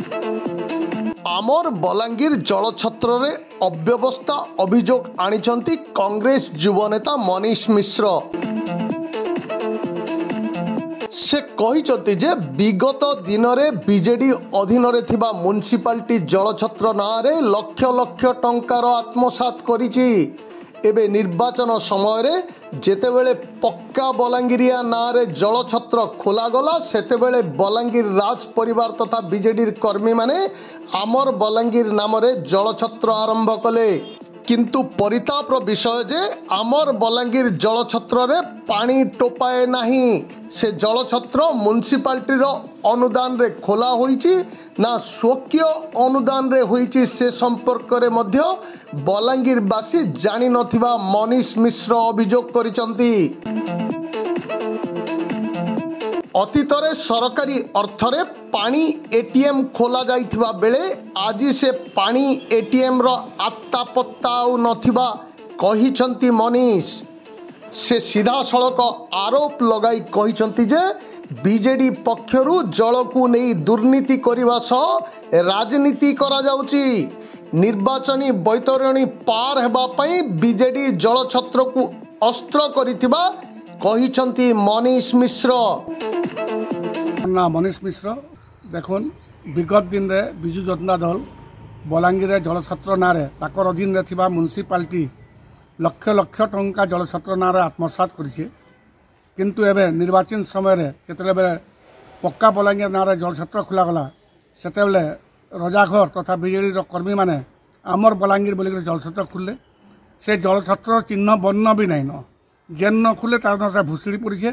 आमर बलांगीर जलछत्र रे अव्यवस्था अभियोग आनिचंती कांग्रेस युवनेता मनीष मिश्र। से कहिचंती जे विगत दिन में बीजेडी अधीन रे थिबा म्युनिसिपालिटी जलछत्र नारे लक्ष लक्ष टंकार आत्मसात करिछि। एबे निर्वाचन समय रे जेतेबेले पक्का बलांगीरिया नारे जलछत्र खोला गला सेतेबेले बलांगीर राज परिवार तथा बीजेडी कर्मी माने आमर बलांगीर नाम रे जलछत्र आरंभ कले। किंतु परितापर विषय जे आमर बलांगीर जलछत्र रे पानी टोपाए नहीं। से जलछत्र म्युनिसिपालिटी अनुदान रे खोला होईची ना स्वकीय अनुदान रे होईची से संपर्क रे मध्य बलांगीरवासी जानी नथिबा मनीष मिश्र अभियोग करिसंती। अतीतरे सरकारी अर्थरे पानी एटीएम खोला जाइथिबा बेले आज से पानी एटीएम रो आत्ता पत्ता नथिबा कहिसंती मनीष। से सीधा सड़क आरोप लगाई कहिसंती जे बीजेडी पक्षरु जल को नहीं दुर्नीति करने सह राजनीति करा जाउची। निर्वाचनी बैतरणी पार हेबा पई बीजेडी जलछत्र को अस्त्र करिथिबा कहिसंती मनीष मिश्र। ना मनीष मिश्र देखुन विगत दिन रे बिजु जनता दल बलांगीर जलछत्र नारे ताकर अधीन रे थिबा म्युनिसिपालिटी लक्ष लक्ष टंका जलछत्र नारे आत्मसात करिছে। किंतु एबे निर्वाचन समय रे केतले पक्का बलांगीर नारे जलछत्र खुला गला सेतेबेले रजाघर तथा बीजेडी कर्मी माने आमर बलांगीर बोली जलछत्र खुलले। से जलछत्र चिन्ह बन्न भी नहीं न जेन न खुले तार से भुसुड़ी पड़े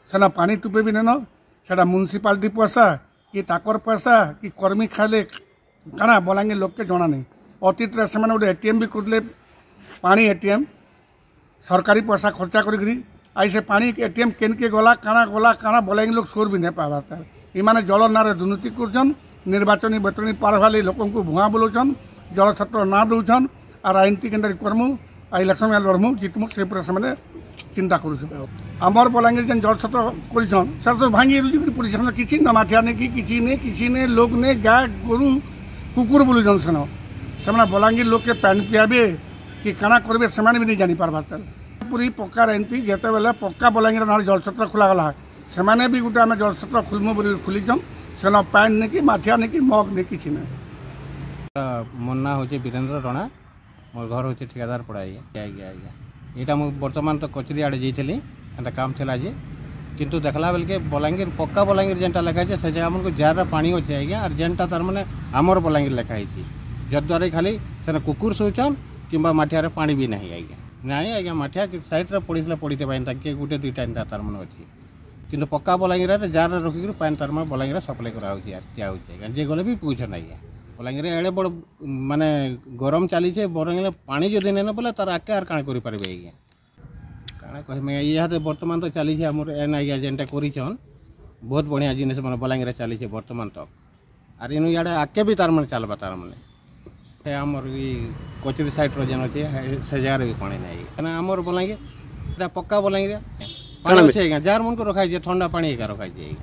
सेना पानी टुपे भी नहीं सेटा म्युनिसिपालिटी पैसा कि ताकर पैसा कि कर्मी खाइले काना बलांगीर लोक के जना नहीं। अतीत रे सेमाने गोटे एटीएम भी करले पानी एटीएम सरकारी पैसा खर्चा करी आई से पानी एटीएम केन के गला काना बलांगीर लोग सोर भी नहीं पाबार। इमाने जल नारे दुर्नीति करछन निर्वाचनी बेतरणी पार वाली लोक को भुआ बुलाउछन जलछत्र ना दौछन और राजनीति केन्द्र करमु इलेक्शन में लड़मु जितमु से से चिंता कर। आमर बलांगीर जेन जलछत्र करछन सर तो भांगी रुजी पड़ी किसी न माठिया ने किसी ने लोग ने गाय गोरु कुकुर बुलुछन से बलांगीर लोग के पानी पियाबे कि काना करबे से भी नहीं जानी पारबार। पूरी पक्का राजनीति जेते बेले पक्का बलांगीर ना जलछत्र खुला गला से भी गोटे आम जलछत्र खुलमु बोली खुलीछन सेन पानी नहीं कि माठिया नहीं कि मग नहीं किसी ने। मोर ना हूँ वीरेन्द्र रणा मोर घर हूँ ठिकादार पड़ा आज्ञा यहाँ मुझे बर्तमान तो कचेरी आड़े जाइली एंता काम थिला जे किंतु देखला बेल के बलांगीर पक्का बलांगीर जेनटा लिखाई से जगह हमको जार पानी अच्छे आज्ञा और जेनटा तार मैंने आमर बलांगीर लिखाई जद्वारा खाली से कुकुर शोचन कि माठिया पानी भी नहीं आज्ञा नहीं आज्ञा माठिया साइड पड़े पड़ते पानी किए गोटे दुईटा एंता तार मैंने अच्छी किंतु पक्का बलांगीर जार रखिक पानी तार मैं बलांगीर सप्लाई कराया जे गले भी पूछन आज्ञा बलांगीर एड़े बड़ माने गरम चली बरंग पानी जदि नहीं बोले तार आके आर काण करें आज्ञा काण कह यहाँ बर्तमान तो चली एन आज्ञा जेनटा कर बहुत बढ़िया जिन मैंने बलांगीर चली बर्तमान तक आर इन इे आके भी तार मैंने चलवा तार मैंने आमर कचेरी साइड जेन अच्छे से जगार भी पानी नहीं आमर बलांगीर पक्का बलांगीर पानी अच्छे आज्ञा जार मन को रखाई थंडा पानी एका रखाई।